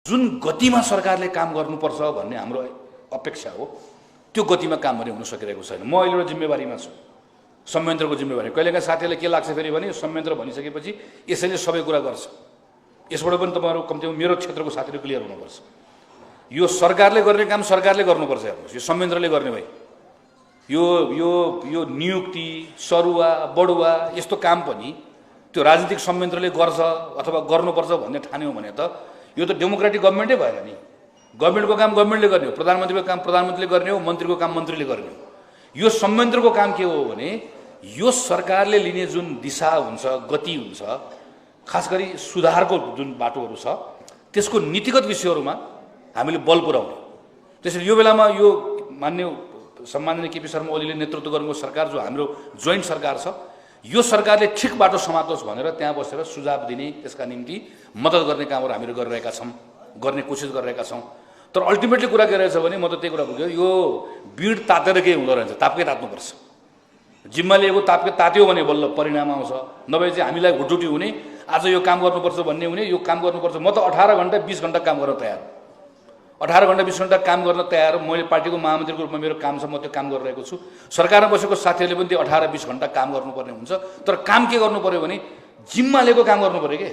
जुन गतिमा सरकारले काम गर्नुपर्छ भन्ने हाम्रो अपेक्षा हो त्यो गतिमा काम पनि हुन सकिरहेको छैन। म अहिले एउटा जिम्मेवारीमा छु, संयन्त्रको जिम्मेवारी। कहिलेकाहीँ साथीहरूले के लाग्छ फेरि भने संयन्त्र भनिसकेपछि यसैले सबै कुरा गर्छ। यसबाट पनि तपाईँहरू कम्तीमा मेरो क्षेत्रको साथीहरू क्लियर हुनुपर्छ। यो सरकारले गर्ने काम सरकारले गर्नुपर्छ, हेर्नुहोस्, यो संयन्त्रले गर्ने भए यो यो यो नियुक्ति सरुवा बढुवा यस्तो काम पनि त्यो राजनीतिक संयन्त्रले गर्छ अथवा गर्नुपर्छ भन्ने ठान्यो भने त यो त डेमोक्रेटिक गभर्मेन्टै भएन नि। गभर्मेन्टको काम गभर्मेन्टले गर्ने हो, प्रधानमन्त्रीको काम प्रधानमन्त्रीले गर्ने हो, मन्त्रीको काम मन्त्रीले गर्ने हो। यो संयन्त्रको काम के हो भने यो सरकारले लिने जुन दिशा हुन्छ, गति हुन्छ, खास गरी सुधारको जुन बाटोहरू छ त्यसको नीतिगत विषयहरूमा हामीले बल पुर्याउने। त्यसैले यो बेलामा यो मान्य सम्माननीय केपी शर्मा ओलीले नेतृत्व गर्नुको सरकार जो हाम्रो जोइन्ट सरकार छ, यो सरकारले ठिक बाटो समात्नुहोस् भनेर त्यहाँ बसेर सुझाव दिने, त्यसका निम्ति मद्दत गर्ने कामहरू हामीहरू गरिरहेका छौँ, गर्ने कोसिस गरिरहेका छौँ। तर अल्टिमेटली कुरा के रहेछ भने म त त्यही कुरा बुझ्यो, यो बिड तातेर केही हुँदो रहेछ, तापकै तात्नुपर्छ। जिम्मा लिएको तापकै तात्यो भने बल्ल परिणाम आउँछ, नभए चाहिँ हामीलाई हुटुटी हुने, आज यो काम गर्नुपर्छ भन्ने हुने, यो काम गर्नुपर्छ। म त 18 घन्टा 20 घन्टा काम गर्न तयार, 18 घन्टा 20 घन्टा काम गर्न तयार। मैले पार्टीको महामन्त्रीको रूपमा मेरो काम छ, म त्यो काम गरिरहेको छु। सरकारमा बसेको साथीहरूले पनि त्यो 18-20 घन्टा काम गर्नुपर्ने हुन्छ। तर काम के गर्नु पर्यो भने जिम्मा लिएको काम गर्नु पर्यो के।